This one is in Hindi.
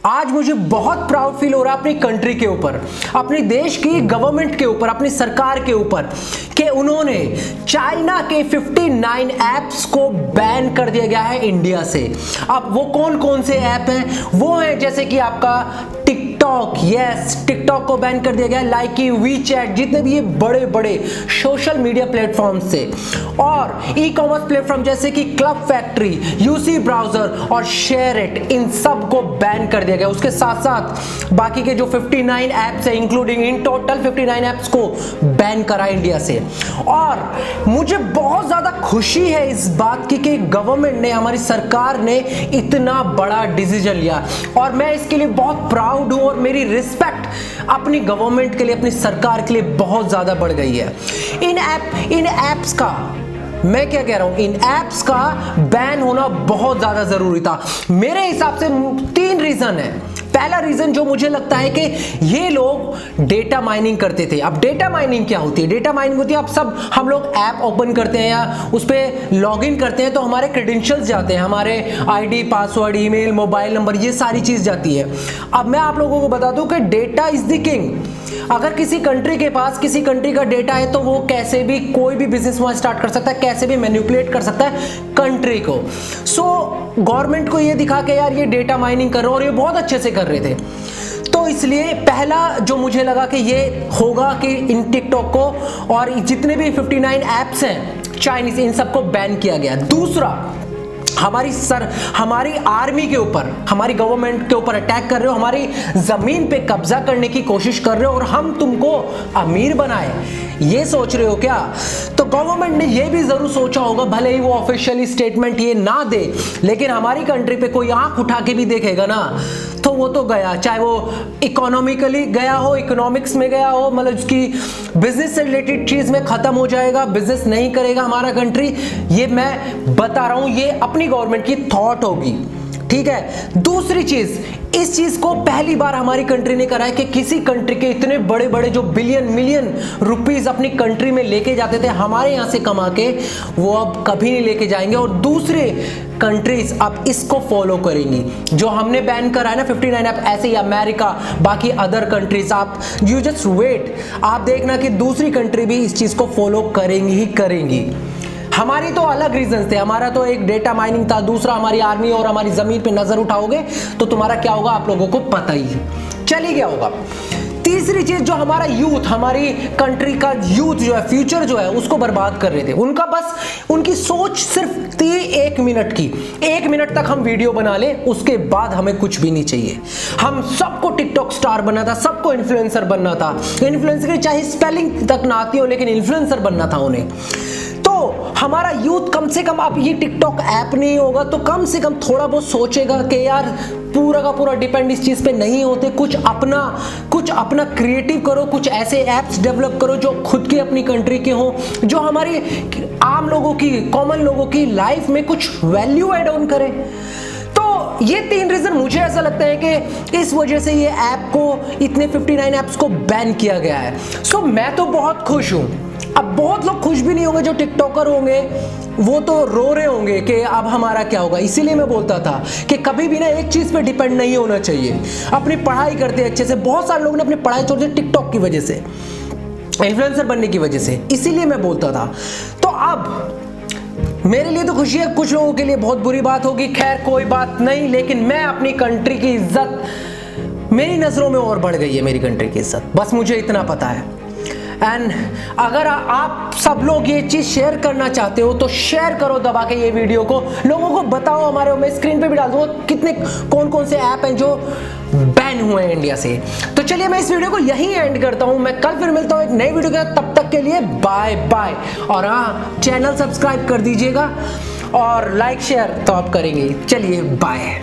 आज मुझे बहुत प्राउड फील हो रहा है अपनी कंट्री के ऊपर, अपने देश की गवर्नमेंट के ऊपर, अपनी सरकार के ऊपर कि उन्होंने चाइना के 59 ऐप्स को बैन कर दिया गया है इंडिया से। अब वो कौन कौन से ऐप हैं? वो हैं जैसे कि आपका टिकटॉक, यस टिकटॉक को बैन कर दिया गया, लाइकी, वीचैट, जितने भी ये बड़े बड़े सोशल मीडिया प्लेटफॉर्म से, और ई कॉमर्स प्लेटफॉर्म जैसे कि क्लब फैक्ट्री, यूसी ब्राउजर और शेयरइट, इन सब को बैन कर दिया गया। उसके साथ साथ बाकी के जो 59 ऐप्स है, इंक्लूडिंग इन टोटल 59 ऐप्स को बैन करा इंडिया से। और मुझे बहुत ज्यादा खुशी है इस बात की कि गवर्नमेंट ने, हमारी सरकार ने इतना बड़ा डिसीजन लिया, और मैं इसके लिए बहुत प्राउड हूं, और मेरी रिस्पेक्ट अपनी गवर्नमेंट के लिए, अपनी सरकार के लिए बहुत ज्यादा बढ़ गई है। इन एप्स का, मैं क्या कह रहा हूं, इन एप्स का बैन होना बहुत ज्यादा जरूरी था। मेरे हिसाब से 3 रीजन है। पहला रीजन जो मुझे लगता है कि ये लोग डेटा माइनिंग करते थे। अब डेटा माइनिंग क्या होती है? डेटा माइनिंग होती है, अब सब हम लोग ऐप ओपन करते हैं या उस पर लॉग इन करते हैं तो हमारे क्रेडेंशियल्स जाते हैं, हमारे ID, password, email, mobile number, ये सारी चीज जाती है। अब मैं आप लोगों को बता दूं कि डेटा इज द किंग। अगर किसी कंट्री के पास किसी कंट्री का डेटा है तो वो कैसे भी कोई भी बिजनेस वहां स्टार्ट कर सकता है, कैसे भी मैनिपुलेट कर सकता है कंट्री को। सो गवर्नमेंट को ये दिखा के यार ये डेटा माइनिंग कर रहे हो, और ये बहुत अच्छे से कर रहे थे। तो इसलिए पहला जो मुझे लगा कि ये होगा कि इन टिकटॉक को और जितने भी 59 ऐप्स हैं चाइनीज, इन सबको बैन किया गया। दूसरा, हमारी आर्मी के ऊपर, हमारी गवर्नमेंट के ऊपर अटैक कर रहे हो, हमारी जमीन पे कब्जा करने की कोशिश कर रहे हो, और हम तुमको अमीर बनाए, ये सोच रहे हो क्या? तो गवर्नमेंट ने ये भी जरूर सोचा होगा, भले ही वो ऑफिशियली स्टेटमेंट ये ना दे, लेकिन हमारी कंट्री पे कोई आंख उठा के भी देखेगा ना तो वो तो गया, चाहे वो इकोनॉमिकली गया हो, इकोनॉमिक्स में गया हो, मतलब उसकी बिजनेस से रिलेटेड चीज में खत्म हो जाएगा, बिजनेस नहीं करेगा हमारा कंट्री। ये मैं बता रहा हूं, ये अपनी गवर्नमेंट की थॉट होगी, ठीक है। दूसरी चीज, इस चीज को पहली बार हमारी कंट्री ने करा है कि किसी कंट्री के इतने बड़े बड़े जो बिलियन मिलियन रुपीस अपनी कंट्री में लेके जाते थे हमारे यहां से कमा के, वो अब कभी नहीं लेके जाएंगे, और दूसरे कंट्रीज अब इसको फॉलो करेंगी। जो हमने बैन करा है ना 59 ऐप, ऐसे ही अमेरिका, बाकी अदर कंट्रीज, आप यू जस्ट वेट, आप देखना कि दूसरी कंट्री भी इस चीज को फॉलो करेंगी ही करेंगी। हमारी तो अलग रीजन थे, हमारा तो एक डेटा माइनिंग था, दूसरा हमारी आर्मी और हमारी जमीन पे नजर उठाओगे तो तुम्हारा क्या होगा आप लोगों को पता ही है। चलिए क्या होगा। तीसरी चीज, जो हमारा यूथ, हमारी कंट्री का यूथ जो है, फ्यूचर जो है, उसको बर्बाद कर रहे थे। उनका बस, उनकी सोच सिर्फ थी 1 मिनट की, 1 मिनट तक हम वीडियो बना ले, उसके बाद हमें कुछ भी नहीं चाहिए। हम सबको टिकटॉक स्टार बनना था, सबको इन्फ्लुएंसर बनना था। इन्फ्लुएंसर चाहे स्पेलिंग तक ना आती हो, लेकिन इन्फ्लुएंसर बनना था उन्हें। तो हमारा यूथ कम से कम, अब ये टिकटॉक ऐप नहीं होगा तो कम से कम थोड़ा बहुत सोचेगा कि यार पूरा का पूरा डिपेंड इस चीज पे नहीं होते, कुछ अपना क्रिएटिव करो, कुछ ऐसे ऐप्स डेवलप करो जो खुद की अपनी कंट्री के हो, जो हमारी आम लोगों की, कॉमन लोगों की लाइफ में कुछ वैल्यू एड ऑन करे। तो ये 3 रीजन मुझे ऐसा लगता है कि इस वजह से ये ऐप को, इतने 59 ऐप्स को बैन किया गया है। सो मैं तो बहुत खुश हूं। अब बहुत लोग खुश भी नहीं होंगे, जो टिकटॉकर होंगे वो तो रो रहे होंगे कि अब हमारा क्या होगा। इसीलिए मैं बोलता था कि कभी भी ना एक चीज पे डिपेंड नहीं होना चाहिए। अपनी पढ़ाई करते अच्छे से, बहुत सारे लोग ने अपनी पढ़ाई छोड़ दी टिकटॉक की वजह से, इन्फ्लुएंसर बनने की वजह से, इसीलिए मैं बोलता था। तो अब मेरे लिए तो खुशी है, कुछ लोगों के लिए बहुत बुरी बात होगी, खैर कोई बात नहीं, लेकिन मैं अपनी कंट्री की इज्जत, मेरी नजरों में और बढ़ गई है मेरी कंट्री की इज्जत, बस मुझे इतना पता है। एंड अगर आप सब लोग ये चीज शेयर करना चाहते हो तो शेयर करो दबा के ये वीडियो को, लोगों को बताओ। हमारे, मैं स्क्रीन पे भी डाल दूंगा कितने कौन कौन से ऐप हैं जो बैन हुए हैं इंडिया से। तो चलिए मैं इस वीडियो को यहीं एंड करता हूं, मैं कल फिर मिलता हूं एक नई वीडियो के साथ, तब तक के लिए बाय बाय। और हाँ, चैनल सब्सक्राइब कर दीजिएगा और लाइक शेयर तो आप करेंगे। चलिए बाय।